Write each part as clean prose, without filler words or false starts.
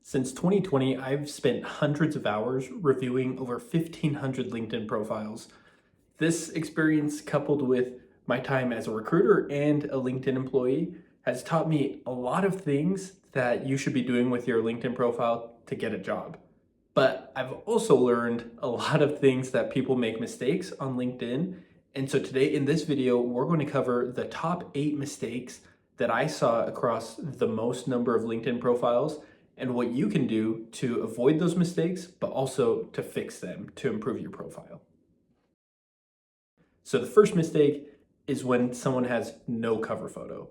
Since 2020, I've spent hundreds of hours reviewing over 1,500 LinkedIn profiles. This experience, coupled with my time as a recruiter and a LinkedIn employee, has taught me a lot of things that you should be doing with your LinkedIn profile to get a job. But I've also learned a lot of things that people make mistakes on LinkedIn. And so today in this video, we're going to cover the top 8 mistakes that I saw across the most number of LinkedIn profiles and what you can do to avoid those mistakes, but also to fix them to improve your profile. So the first mistake is when someone has no cover photo.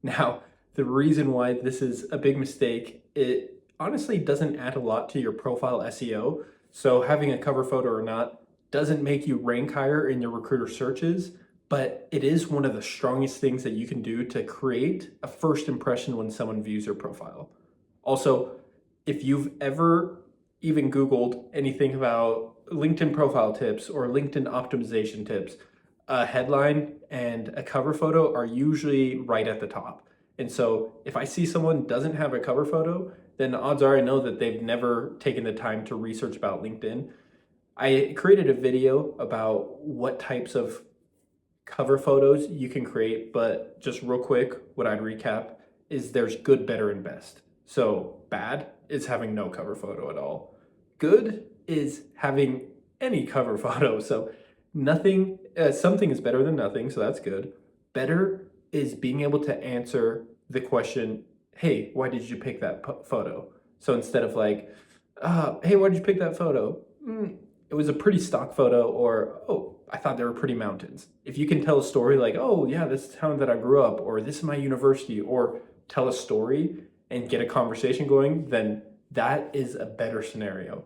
Now, the reason why this is a big mistake, it honestly doesn't add a lot to your profile SEO. So having a cover photo or not doesn't make you rank higher in your recruiter searches, but it is one of the strongest things that you can do to create a first impression when someone views your profile. Also, if you've ever even Googled anything about LinkedIn profile tips or LinkedIn optimization tips, a headline and a cover photo are usually right at the top. And so if I see someone doesn't have a cover photo, then odds are I know that they've never taken the time to research about LinkedIn. I created a video about what types of cover photos you can create, but just real quick, what I'd recap is there's good, better, and best. So bad is having no cover photo at all. Good is having any cover photo. So nothing, something is better than nothing, so that's good. Better is being able to answer the question, hey, why did you pick that photo? So instead of like, hey, why did you pick that photo? It was a pretty stock photo, or, oh, I thought there were pretty mountains. If you can tell a story like, oh yeah, this is the town that I grew up, or this is my university, or tell a story and get a conversation going, then that is a better scenario.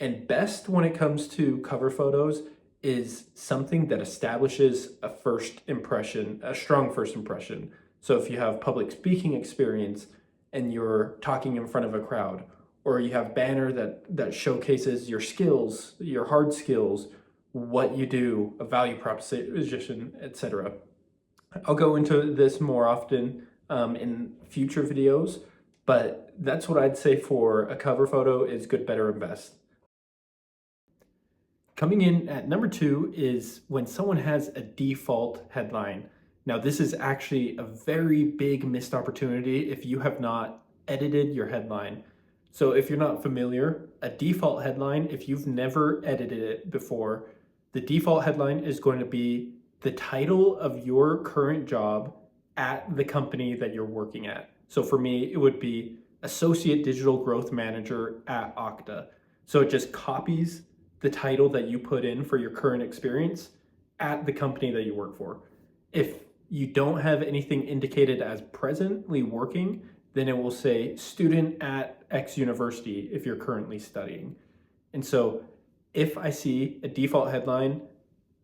And best when it comes to cover photos is something that establishes a first impression, a strong first impression. So if you have public speaking experience and you're talking in front of a crowd, or you have banner that showcases your skills, your hard skills, what you do, a value proposition, etc. I'll go into this more often in future videos, but that's what I'd say for a cover photo is good, better, and best. Coming in at number 2 is when someone has a default headline. Now, this is actually a very big missed opportunity if you have not edited your headline. So if you're not familiar, a default headline, if you've never edited it before, the default headline is going to be the title of your current job at the company that you're working at. So for me, it would be Associate Digital Growth Manager at Okta. So it just copies the title that you put in for your current experience at the company that you work for. If you don't have anything indicated as presently working, then it will say student at X university if you're currently studying. And so if I see a default headline,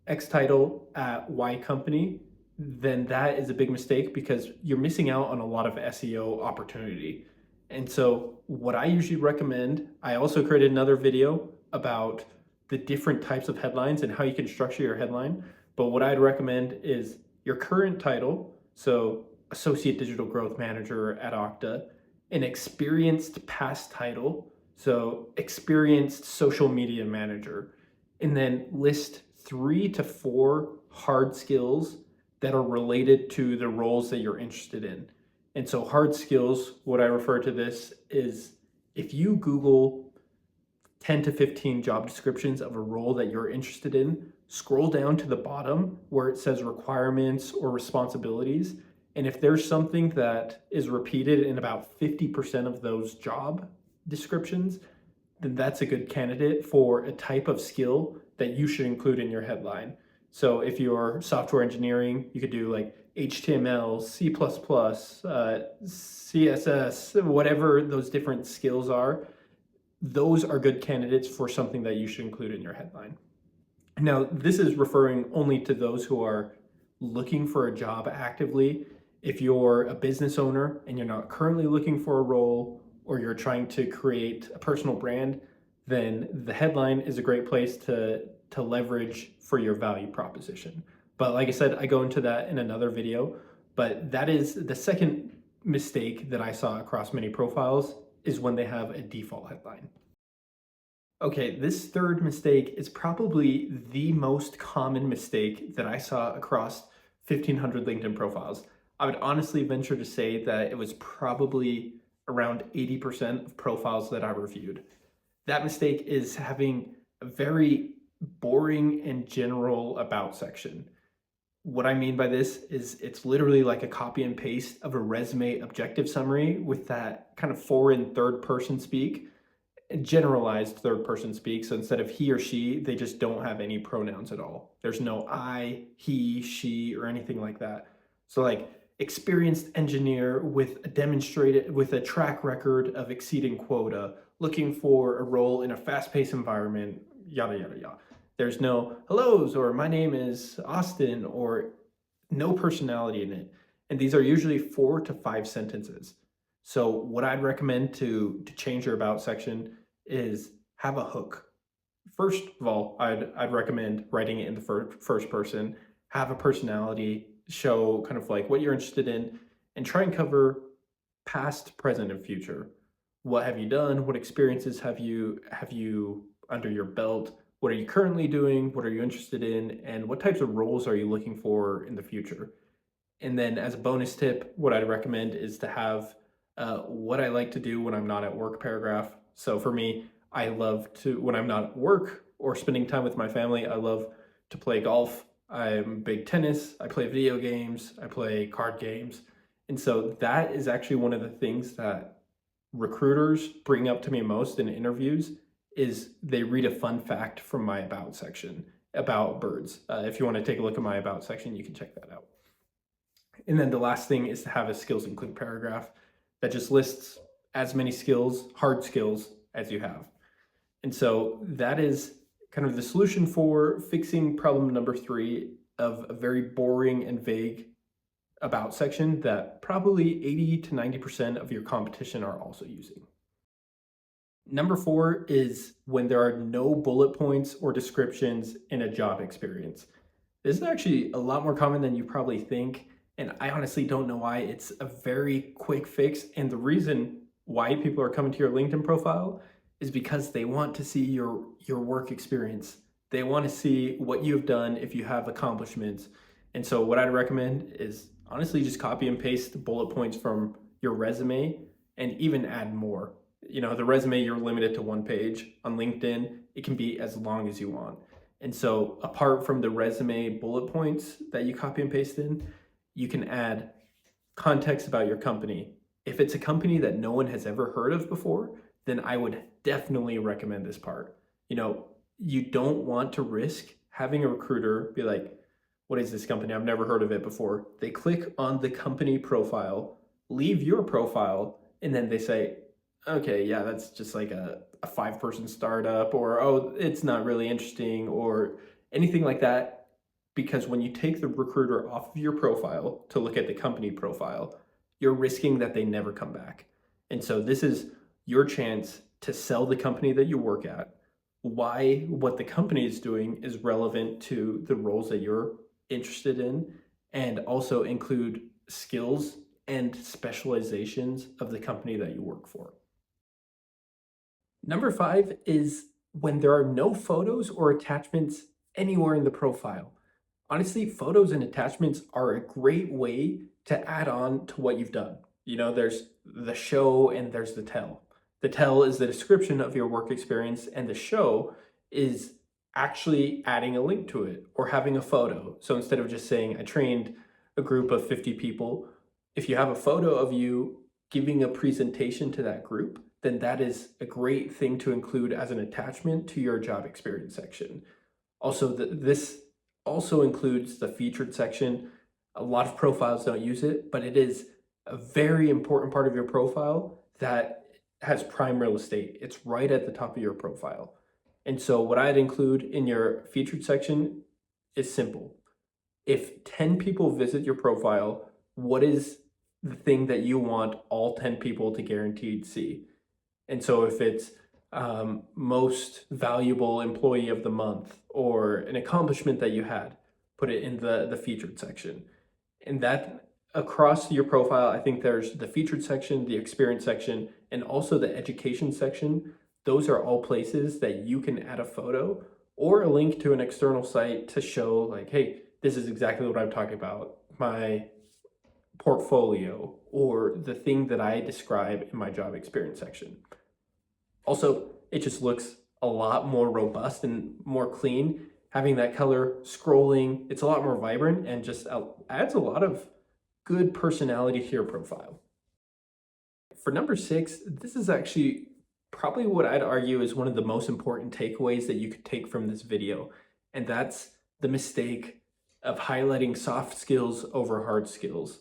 X title at Y company, then that is a big mistake because you're missing out on a lot of SEO opportunity. And so what I usually recommend, I also created another video about the different types of headlines and how you can structure your headline. But what I'd recommend is your current title, so Associate Digital Growth Manager at Okta, an experienced past title, so experienced social media manager, and then list 3 to 4 hard skills that are related to the roles that you're interested in. And so hard skills, what I refer to this is if you Google 10 to 15 job descriptions of a role that you're interested in, scroll down to the bottom where it says requirements or responsibilities. And if there's something that is repeated in about 50% of those job descriptions, then that's a good candidate for a type of skill that you should include in your headline. So if you're software engineering, you could do like HTML, C++, CSS, whatever those different skills are. Those are good candidates for something that you should include in your headline. Now, this is referring only to those who are looking for a job actively. If you're a business owner and you're not currently looking for a role, or you're trying to create a personal brand, then the headline is a great place to leverage for your value proposition. But like I said, I go into that in another video, but that is the second mistake that I saw across many profiles is when they have a default headline. Okay, this third mistake is probably the most common mistake that I saw across 1,500 LinkedIn profiles. I would honestly venture to say that it was probably around 80% of profiles that I reviewed. That mistake is having a very boring and general about section. What I mean by this is it's literally like a copy and paste of a resume objective summary with that kind of foreign third person speak, generalized third person speak. So instead of he or she, they just don't have any pronouns at all. There's no I, he, she, or anything like that. So like experienced engineer with a track record of exceeding quota, looking for a role in a fast-paced environment, yada yada yada. There's no hellos or my name is Austin or no personality in it. And these are usually 4 to 5 sentences. So what I'd recommend to change your about section is have a hook. First of all, I'd recommend writing it in the first person, have a personality, show kind of like what you're interested in, and try and cover past, present, and future. What have you done? What experiences have you under your belt? What are you currently doing? What are you interested in? And what types of roles are you looking for in the future? And then as a bonus tip, what I'd recommend is to have what I like to do when I'm not at work paragraph. So for me, I love to, when I'm not at work or spending time with my family, I love to play golf. I'm big tennis. I play video games. I play card games. And so that is actually one of the things that recruiters bring up to me most in interviews is they read a fun fact from my about section about birds. If you want to take a look at my about section, you can check that out. And then the last thing is to have a skills include paragraph that just lists as many skills, hard skills, as you have. And so that is kind of the solution for fixing problem number 3 of a very boring and vague about section that probably 80 to 90% of your competition are also using. Number 4 is when there are no bullet points or descriptions in a job experience. This is actually a lot more common than you probably think, and I honestly don't know why. It's a very quick fix, and the reason why people are coming to your LinkedIn profile is because they want to see your work experience. They want to see what you've done if you have accomplishments. And so what I'd recommend is honestly just copy and paste the bullet points from your resume and even add more. You know, the resume, you're limited to 1 page. On LinkedIn, it can be as long as you want. And so apart from the resume bullet points that you copy and paste in, you can add context about your company. If it's a company that no one has ever heard of before, then I would definitely recommend this part. You know, you don't want to risk having a recruiter be like, what is this company? I've never heard of it before. They click on the company profile, leave your profile, and then they say, okay, yeah, that's just like a 5-person startup, or, oh, it's not really interesting, or anything like that. Because when you take the recruiter off of your profile to look at the company profile, you're risking that they never come back. And so this is your chance to sell the company that you work at, why what the company is doing is relevant to the roles that you're interested in, and also include skills and specializations of the company that you work for. Number 5 is when there are no photos or attachments anywhere in the profile. Honestly, photos and attachments are a great way to add on to what you've done. You know, there's the show and there's the tell. The tell is the description of your work experience, and the show is actually adding a link to it or having a photo. So instead of just saying, I trained a group of 50 people, if you have a photo of you giving a presentation to that group, then that is a great thing to include as an attachment to your job experience section. Also, this also includes the featured section. A lot of profiles don't use it, but it is a very important part of your profile that has prime real estate. It's right at the top of your profile. And so what I'd include in your featured section is simple. If 10 people visit your profile, what is the thing that you want all 10 people to guaranteed see? And so if it's most valuable employee of the month or an accomplishment that you had, put it in the featured section. And that across your profile, I think there's the featured section, the experience section, and also the education section. Those are all places that you can add a photo or a link to an external site to show like, hey, this is exactly what I'm talking about. My portfolio or the thing that I describe in my job experience section. Also, it just looks a lot more robust and more clean. Having that color scrolling, it's a lot more vibrant and just adds a lot of good personality to your profile. For number 6, this is actually probably what I'd argue is one of the most important takeaways that you could take from this video, and that's the mistake of highlighting soft skills over hard skills.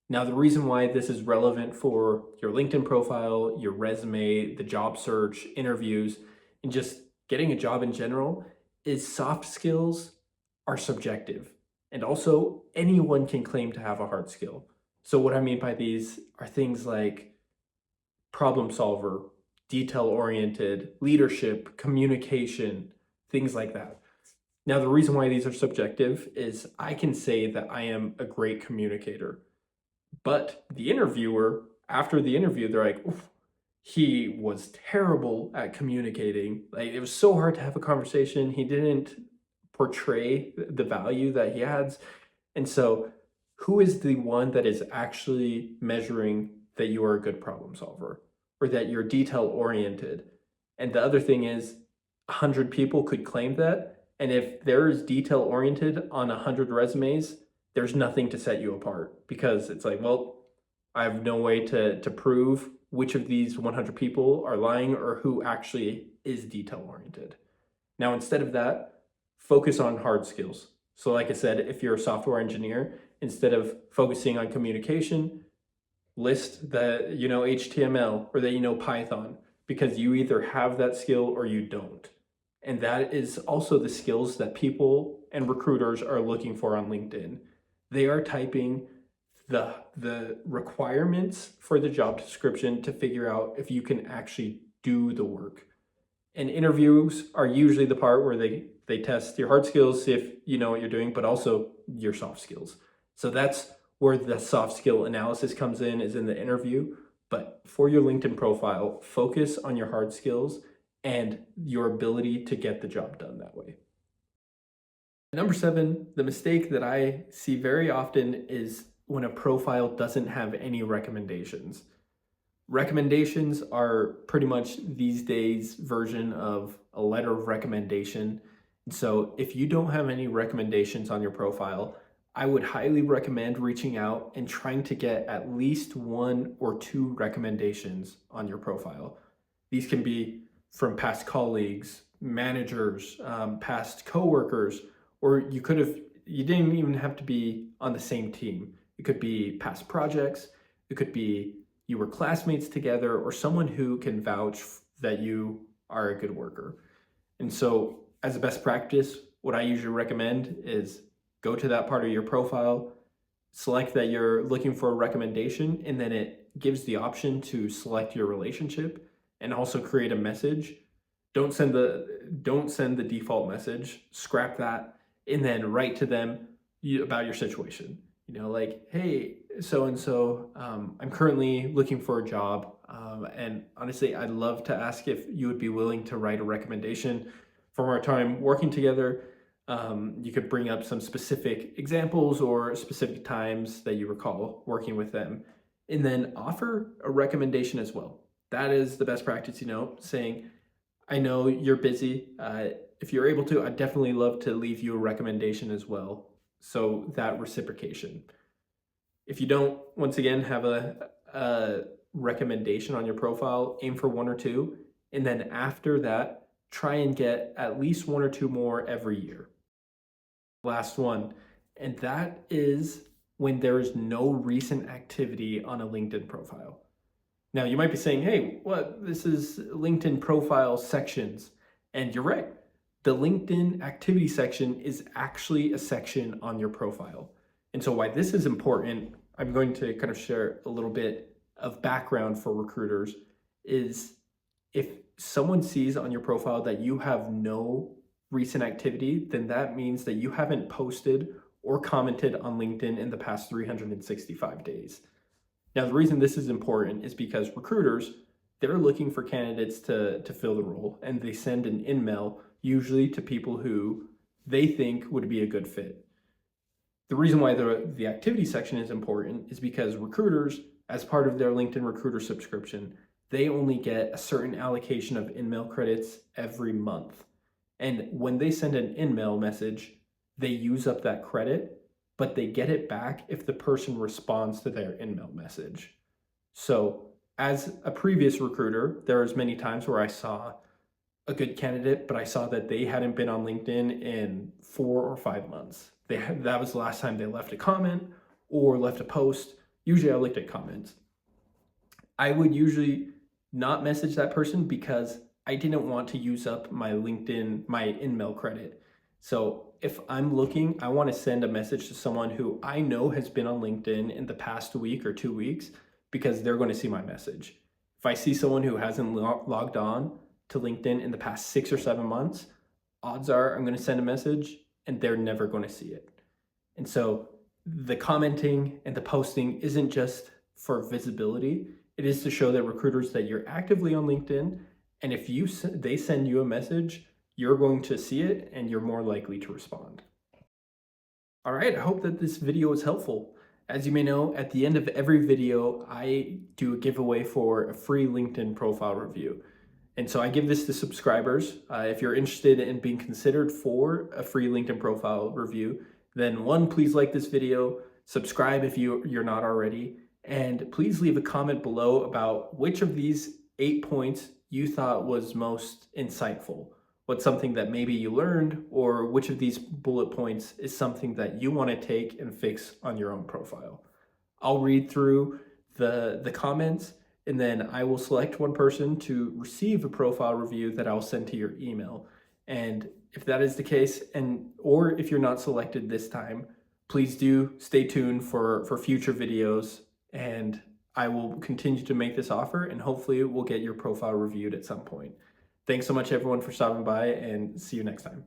Now, the reason why this is relevant for your LinkedIn profile, your resume, the job search, interviews, and just getting a job in general is soft skills are subjective. And also, anyone can claim to have a hard skill. So what I mean by these are things like problem solver, detail-oriented, leadership, communication, things like that. Now, the reason why these are subjective is I can say that I am a great communicator. But the interviewer, after the interview, they're like, oof, he was terrible at communicating. Like, it was so hard to have a conversation. He didn't portray the value that he adds. And so, who is the one that is actually measuring that you are a good problem solver or that you're detail oriented? And the other thing is, 100 people could claim that. And if there is detail oriented on 100 resumes, there's nothing to set you apart because it's like, well, I have no way to prove which of these 100 people are lying or who actually is detail oriented. Now, instead of that, focus on hard skills. So like I said, if you're a software engineer, instead of focusing on communication, list that you know HTML or that you know Python, because you either have that skill or you don't. And that is also the skills that people and recruiters are looking for on LinkedIn. They are typing the requirements for the job description to figure out if you can actually do the work. And interviews are usually the part where they test your hard skills, see if you know what you're doing, but also your soft skills. So that's where the soft skill analysis comes in, is in the interview. But for your LinkedIn profile, focus on your hard skills and your ability to get the job done that way. Number 7, the mistake that I see very often is when a profile doesn't have any recommendations. Recommendations are pretty much these days version of a letter of recommendation. So if you don't have any recommendations on your profile, I would highly recommend reaching out and trying to get at least 1 or 2 recommendations on your profile. These can be from past colleagues, managers, past coworkers, or you didn't even have to be on the same team. It could be past projects, it could be you were classmates together, or someone who can vouch that you are a good worker. And so as a best practice, what I usually recommend is go to that part of your profile, select that you're looking for a recommendation, and then it gives the option to select your relationship and also create a message. Don't send the default message, scrap that, and then write to them about your situation. You know, like, hey, so-and-so, I'm currently looking for a job. And honestly, I'd love to ask if you would be willing to write a recommendation from our time working together. You could bring up some specific examples or specific times that you recall working with them, and then offer a recommendation as well. That is the best practice, saying, I know you're busy. If you're able to, I'd definitely love to leave you a recommendation as well. So that reciprocation. If you don't, once again, have a recommendation on your profile, aim for 1 or 2. And then after that, try and get at least 1 or 2 more every year. Last one, and that is when there is no recent activity on a LinkedIn profile. Now, you might be saying, hey, what? This is LinkedIn profile sections. And you're right. The LinkedIn activity section is actually a section on your profile. And so why this is important, I'm going to kind of share a little bit of background for recruiters, is if someone sees on your profile that you have no recent activity, then that means that you haven't posted or commented on LinkedIn in the past 365 days. Now, the reason this is important is because recruiters, they're looking for candidates to fill the role, and they send an in-mail usually to people who they think would be a good fit. The reason why the activity section is important is because recruiters, as part of their LinkedIn Recruiter subscription, they only get a certain allocation of in-mail credits every month. And when they send an in-mail message, they use up that credit, but they get it back if the person responds to their in-mail message. So as a previous recruiter, there was many times where I saw a good candidate, but I saw that they hadn't been on LinkedIn in 4 or 5 months. That was the last time they left a comment or left a post. Usually I looked at comments. I would usually not message that person because I didn't want to use up my LinkedIn, my in-mail credit. So if I'm looking, I want to send a message to someone who I know has been on LinkedIn in the past week or 2 weeks, because they're going to see my message. If I see someone who hasn't logged on to LinkedIn in the past 6 or 7 months, odds are I'm going to send a message and they're never going to see it. And so the commenting and the posting isn't just for visibility. It is to show that recruiters that you're actively on LinkedIn, and if they send you a message, you're going to see it and you're more likely to respond. All right, I hope that this video was helpful. As you may know, at the end of every video, I do a giveaway for a free LinkedIn profile review. And so I give this to subscribers. If you're interested in being considered for a free LinkedIn profile review, then one, please like this video, subscribe if you're not already, and please leave a comment below about which of these 8 points you thought was most insightful. What's something that maybe you learned, or which of these bullet points is something that you want to take and fix on your own profile. I'll read through the comments, and then I will select one person to receive a profile review that I'll send to your email. And if that is the case, or if you're not selected this time, please do stay tuned for future videos, and I will continue to make this offer, and hopefully we'll get your profile reviewed at some point. Thanks so much, everyone, for stopping by, and see you next time.